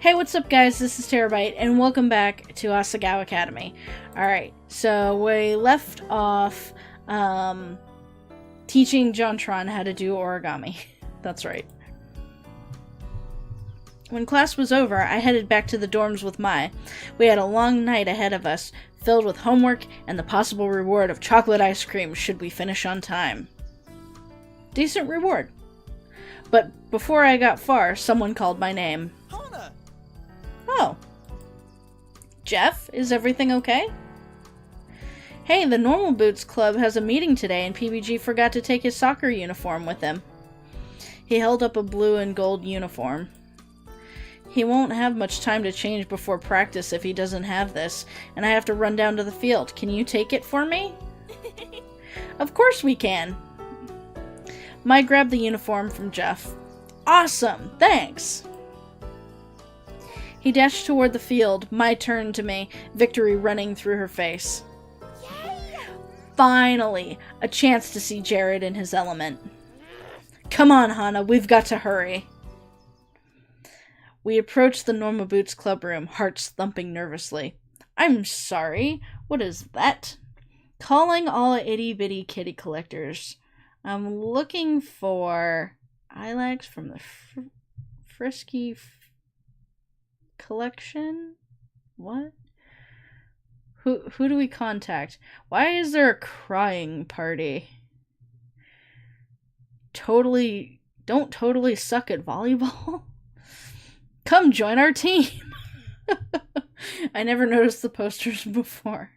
Hey, what's up guys, this is Terabyte, and welcome back to Asagao Academy. Alright, so we left off, teaching Jontron how to do origami. That's right. When class was over, I headed back to the dorms with Mai. We had a long night ahead of us, filled with homework and the possible reward of chocolate ice cream should we finish on time. Decent reward. But before I got far, someone called my name. Oh. Jeff, is everything okay? Hey, the Normal Boots Club has a meeting today and PBG forgot to take his soccer uniform with him. He held up a blue and gold uniform. He won't have much time to change before practice if he doesn't have this, and I have to run down to the field. Can you take it for me? Of course we can. Mai grabbed the uniform from Jeff. Awesome, thanks. He dashed toward the field. Mai turned to me, victory running through her face. Yay! Finally, a chance to see Jared in his element. Come on, Hana, we've got to hurry. We approached the Normal Boots Club room, hearts thumping nervously. I'm sorry, what is that? Calling all itty-bitty kitty collectors. I'm looking for Ilax from the Frisky collection? What? Who do we contact? Why is there a crying party? Don't totally suck at volleyball? Come join our team! I never noticed the posters before.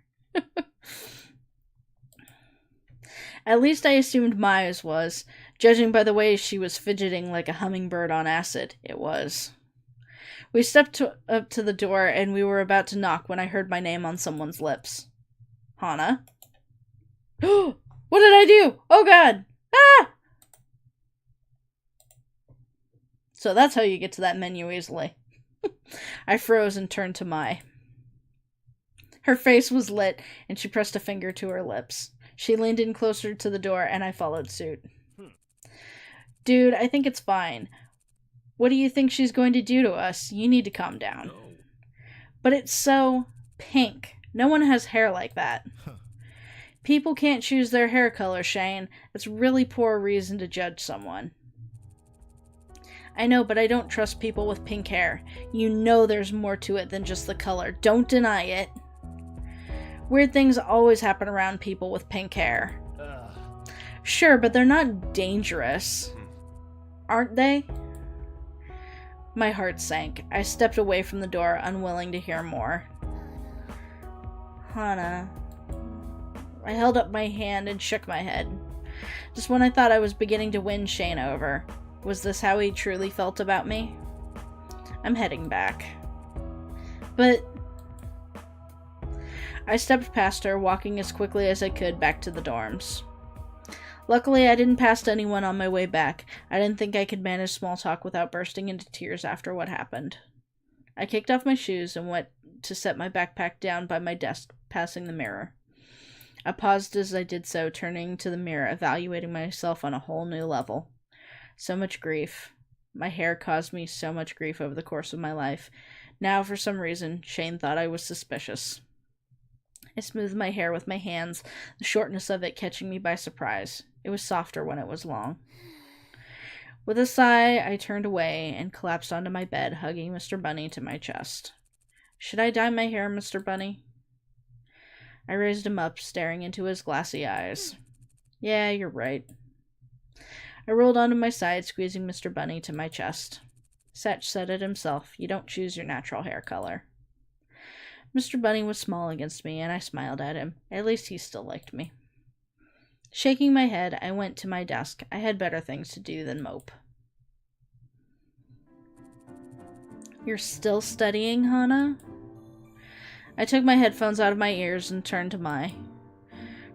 At least I assumed Maya's was. Judging by the way she was fidgeting like a hummingbird on acid, it was. We stepped up to the door, and we were about to knock when I heard my name on someone's lips. Hana? What did I do? Oh god! Ah! So that's how you get to that menu easily. I froze and turned to Mai. Her face was lit, and she pressed a finger to her lips. She leaned in closer to the door, and I followed suit. Dude, I think it's fine. What do you think she's going to do to us? You need to calm down. No. But it's so pink. No one has hair like that. People can't choose their hair color, Shane. That's really poor reason to judge someone. I know, but I don't trust people with pink hair. You know there's more to it than just the color. Don't deny it. Weird things always happen around people with pink hair. Sure, but they're not dangerous. Aren't they? My heart sank. I stepped away from the door, unwilling to hear more. Hana. I held up my hand and shook my head. Just when I thought I was beginning to win Shane over. Was this how he truly felt about me? I'm heading back. But I stepped past her, walking as quickly as I could back to the dorms. Luckily, I didn't pass anyone on my way back. I didn't think I could manage small talk without bursting into tears after what happened. I kicked off my shoes and went to set my backpack down by my desk, passing the mirror. I paused as I did so, turning to the mirror, evaluating myself on a whole new level. So much grief. My hair caused me so much grief over the course of my life. Now, for some reason, Shane thought I was suspicious. I smoothed my hair with my hands, the shortness of it catching me by surprise. It was softer when it was long. With a sigh, I turned away and collapsed onto my bed, hugging Mr. Bunny to my chest. Should I dye my hair, Mr. Bunny? I raised him up, staring into his glassy eyes. Yeah, you're right. I rolled onto my side, squeezing Mr. Bunny to my chest. Satch said it himself, you don't choose your natural hair color. Mr. Bunny was small against me, and I smiled at him. At least he still liked me. Shaking my head, I went to my desk. I had better things to do than mope. You're still studying, Hana? I took my headphones out of my ears and turned to Mai.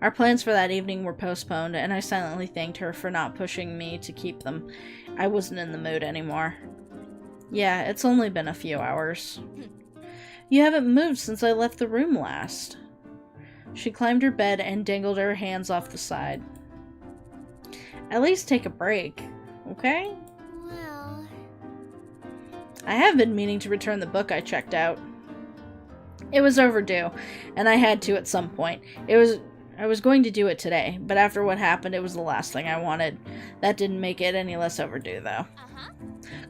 Our plans for that evening were postponed, and I silently thanked her for not pushing me to keep them. I wasn't in the mood anymore. Yeah, it's only been a few hours. You haven't moved since I left the room last. She climbed her bed and dangled her hands off the side. At least take a break, okay? Well... I have been meaning to return the book I checked out. It was overdue, and I had to at some point. I was going to do it today, but after what happened, it was the last thing I wanted. That didn't make it any less overdue, though.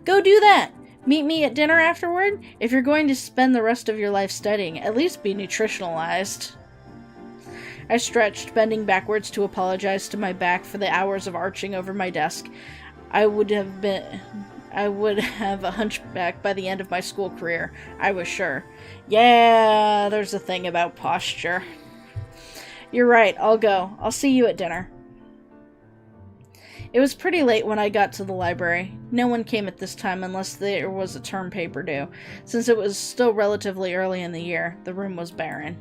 Go do that! Meet me at dinner afterward? If you're going to spend the rest of your life studying, at least be nutritionalized. I stretched, bending backwards to apologize to my back for the hours of arching over my desk. I would have a hunchback by the end of my school career, I was sure. Yeah, there's a thing about posture. You're right, I'll go. I'll see you at dinner. It was pretty late when I got to the library. No one came at this time unless there was a term paper due. Since it was still relatively early in the year, the room was barren.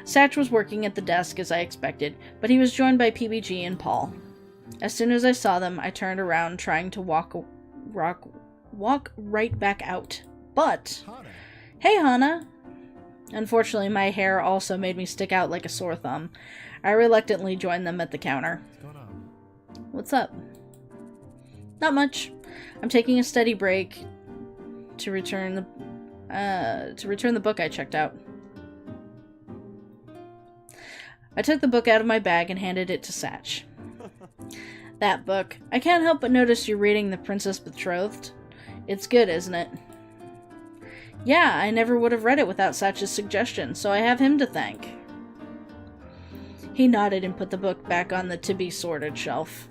Satch was working at the desk as I expected, but he was joined by PBG and Paul. As soon as I saw them, I turned around, trying to walk right back out. But, hey, Hana! Unfortunately, my hair also made me stick out like a sore thumb. I reluctantly joined them at the counter. What's up? Not much. I'm taking a study break to return the book I checked out. I took the book out of my bag and handed it to Satch. That book. I can't help but notice you're reading The Princess Betrothed. It's good, isn't it? Yeah, I never would have read it without Satch's suggestion, so I have him to thank. He nodded and put the book back on the to-be-sorted shelf.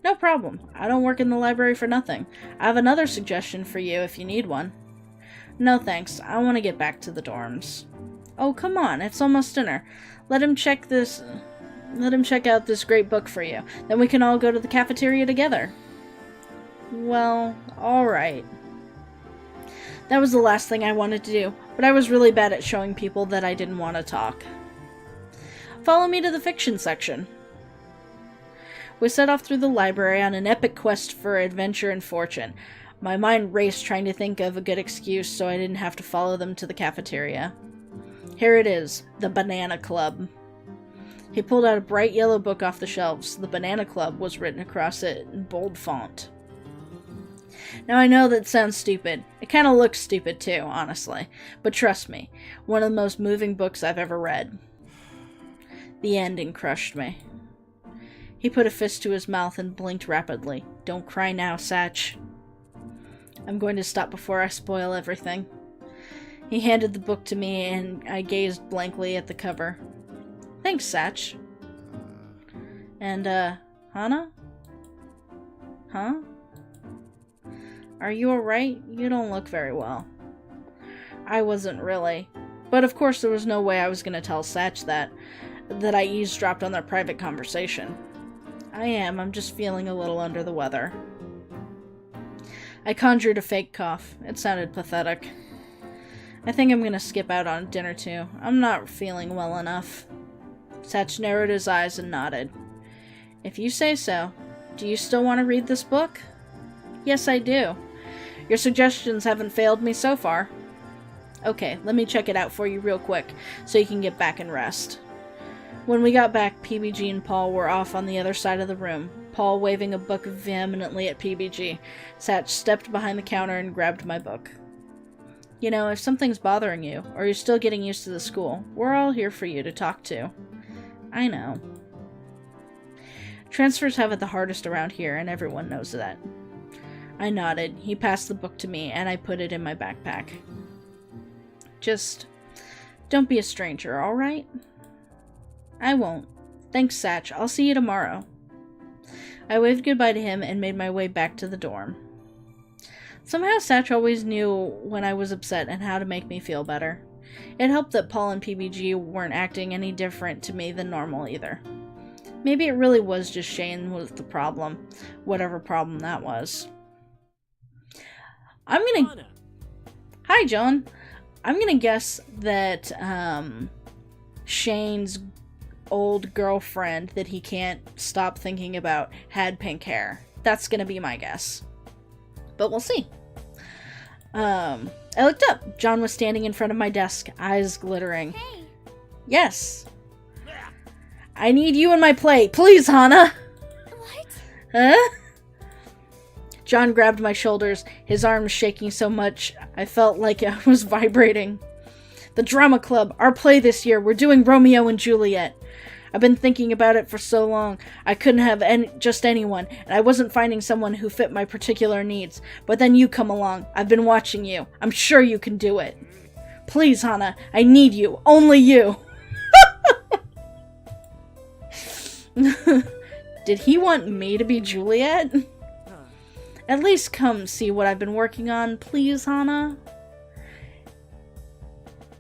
No problem. I don't work in the library for nothing. I have another suggestion for you if you need one. No thanks. I want to get back to the dorms. Oh, come on. It's almost dinner. Let him check out this great book for you. Then we can all go to the cafeteria together. Well, alright. That was the last thing I wanted to do, but I was really bad at showing people that I didn't want to talk. Follow me to the fiction section. We set off through the library on an epic quest for adventure and fortune. My mind raced trying to think of a good excuse so I didn't have to follow them to the cafeteria. Here it is, the Banana Club. He pulled out a bright yellow book off the shelves. The Banana Club was written across it in bold font. Now I know that sounds stupid. It kind of looks stupid too, honestly. But trust me, one of the most moving books I've ever read. The ending crushed me. He put a fist to his mouth and blinked rapidly. Don't cry now, Satch. I'm going to stop before I spoil everything. He handed the book to me and I gazed blankly at the cover. Thanks, Satch. And, Hana? Huh? Are you alright? You don't look very well. I wasn't really. But of course there was no way I was going to tell Satch that I eavesdropped on their private conversation. I'm just feeling a little under the weather. I conjured a fake cough. It sounded pathetic. I think I'm going to skip out on dinner too. I'm not feeling well enough. Satch narrowed his eyes and nodded. If you say so. Do you still want to read this book? Yes, I do. Your suggestions haven't failed me so far. Okay, let me check it out for you real quick, so you can get back and rest. When we got back, PBG and Paul were off on the other side of the room, Paul waving a book vehemently at PBG. Satch stepped behind the counter and grabbed my book. You know, if something's bothering you, or you're still getting used to the school, we're all here for you to talk to. I know. Transfers have it the hardest around here, and everyone knows that. I nodded. He passed the book to me, and I put it in my backpack. Just don't be a stranger, alright? I won't. Thanks, Satch. I'll see you tomorrow. I waved goodbye to him and made my way back to the dorm. Somehow Satch always knew when I was upset and how to make me feel better. It helped that Paul and PBG weren't acting any different to me than normal either. Maybe it really was just Shane was the problem, whatever problem that was. Hi, John. I'm gonna guess that, Shane's old girlfriend that he can't stop thinking about had pink hair. That's gonna be my guess. But we'll see. I looked up. John was standing in front of my desk, eyes glittering. Hey. Yes. I need you in my play. Please, Hana. What? Huh? John grabbed my shoulders, his arms shaking so much I felt like I was vibrating. The drama club, our play this year, we're doing Romeo and Juliet. I've been thinking about it for so long. I couldn't have just anyone, and I wasn't finding someone who fit my particular needs. But then you come along. I've been watching you. I'm sure you can do it. Please, Hana, I need you. Only you. Did he want me to be Juliet? At least come see what I've been working on, please, Hana.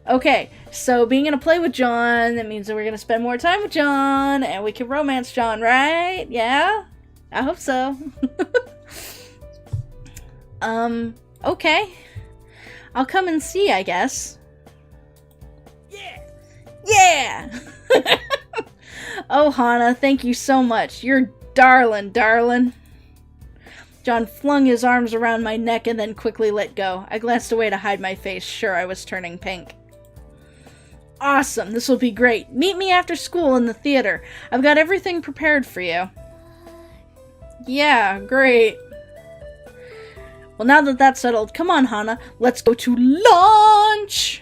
Okay, so being in a play with John, that means that we're gonna spend more time with John, and we can romance John, right? Yeah? I hope so. Okay. I'll come and see, I guess. Yeah! Yeah! Oh, Hana, thank you so much. You're darling. John flung his arms around my neck and then quickly let go. I glanced away to hide my face, sure I was turning pink. Awesome, this will be great. Meet me after school in the theater. I've got everything prepared for you. Yeah, great. Well, now that that's settled, come on, Hana, let's go to lunch!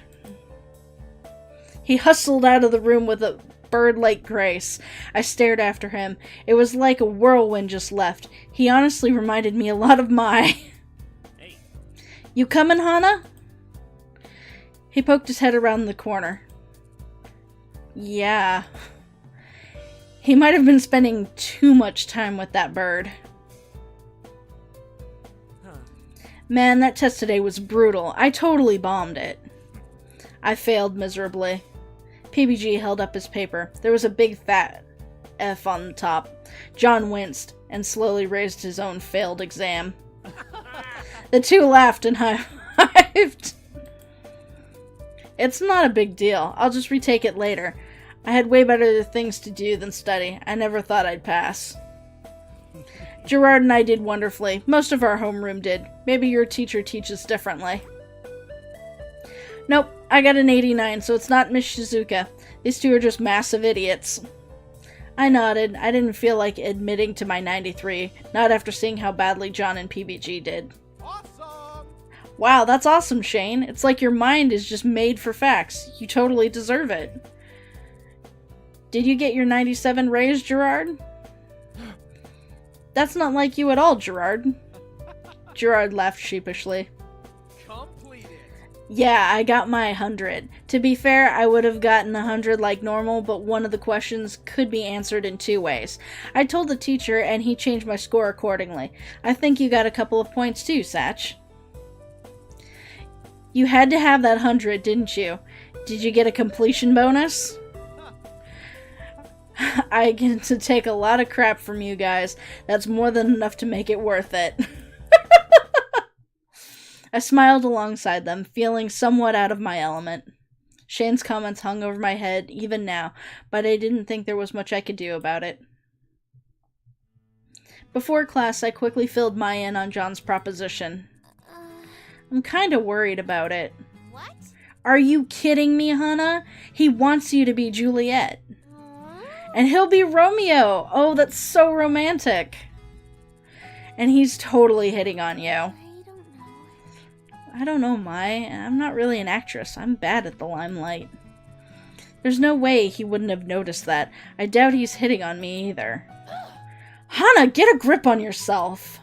He hustled out of the room with a bird-like grace. I stared after him. It was like a whirlwind just left. He honestly reminded me a lot of Mai. Hey. You coming, Hana? He poked his head around the corner. Yeah. He might have been spending too much time with that bird. Man, that test today was brutal. I totally bombed it. I failed miserably. PBG held up his paper. There was a big fat F on the top. John winced and slowly raised his own failed exam. The two laughed and high-fived. It's not a big deal. I'll just retake it later. I had way better things to do than study. I never thought I'd pass. Gerard and I did wonderfully. Most of our homeroom did. Maybe your teacher teaches differently. Nope, I got an 89, so it's not Miss Shizuka. These two are just massive idiots. I nodded. I didn't feel like admitting to my 93, not after seeing how badly John and PBG did. Awesome! Wow, that's awesome, Shane. It's like your mind is just made for facts. You totally deserve it. Did you get your 97 raised, Gerard? That's not like you at all, Gerard. Gerard laughed sheepishly. Yeah, I got my 100. To be fair, I would have gotten 100 like normal, but one of the questions could be answered in 2 ways. I told the teacher, and he changed my score accordingly. I think you got a couple of points too, Satch. You had to have that 100, didn't you? Did you get a completion bonus? I get to take a lot of crap from you guys. That's more than enough to make it worth it. I smiled alongside them, feeling somewhat out of my element. Shane's comments hung over my head even now, but I didn't think there was much I could do about it. Before class, I quickly filled Mai in on John's proposition. I'm kinda worried about it. What? Are you kidding me, Hana? He wants you to be Juliet. And he'll be Romeo! Oh, that's so romantic! And he's totally hitting on you. I don't know, Mai. I'm not really an actress. I'm bad at the limelight. There's no way he wouldn't have noticed that. I doubt he's hitting on me either. Hana, get a grip on yourself!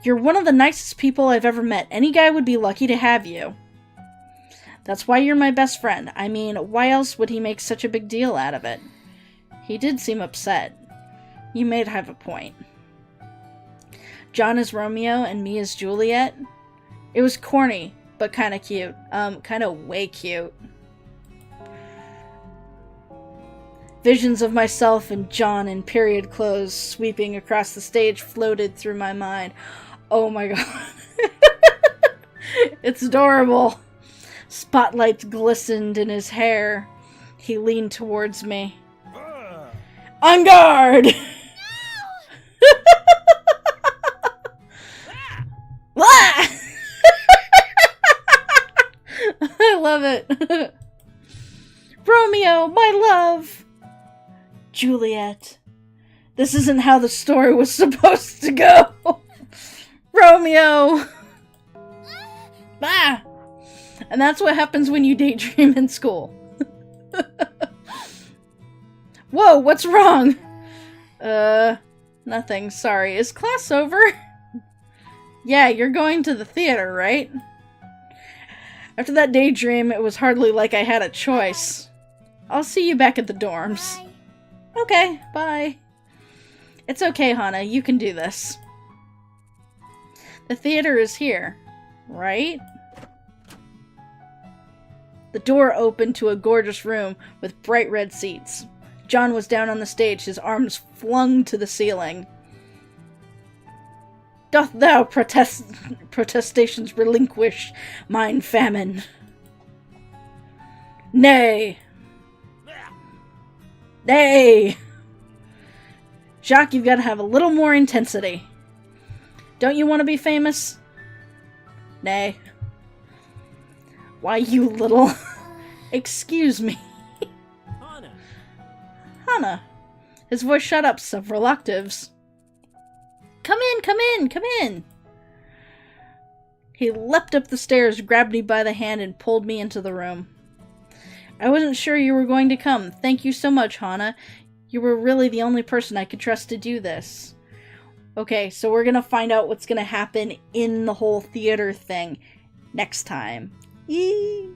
You're one of the nicest people I've ever met. Any guy would be lucky to have you. That's why you're my best friend. I mean, why else would he make such a big deal out of it? He did seem upset. You may have a point. John is Romeo and me is Juliet. It was corny, but kind of cute. Kind of way cute. Visions of myself and John in period clothes sweeping across the stage floated through my mind. Oh my god. It's adorable. Spotlights glistened in his hair. He leaned towards me. On guard! No! I love it. Romeo, my love! Juliet. This isn't how the story was supposed to go. Romeo! Ah! And that's what happens when you daydream in school. Whoa, what's wrong? Nothing, sorry. Is class over? Yeah, you're going to the theater, right? After that daydream, it was hardly like I had a choice. I'll see you back at the dorms. Bye. Okay, bye. It's okay, Hana, you can do this. The theater is here, right? The door opened to a gorgeous room with bright red seats. John was down on the stage, his arms flung to the ceiling. Doth thou protestations relinquish mine famine? Nay. Nay. Jacques, you've got to have a little more intensity. Don't you want to be famous? Nay. Why, you little... Excuse me. Hana. Hana. His voice shot up several octaves. Come in, come in, come in. He leapt up the stairs, grabbed me by the hand, and pulled me into the room. I wasn't sure you were going to come. Thank you so much, Hana. You were really the only person I could trust to do this. Okay, so we're gonna find out what's gonna happen in the whole theater thing next time. Yee!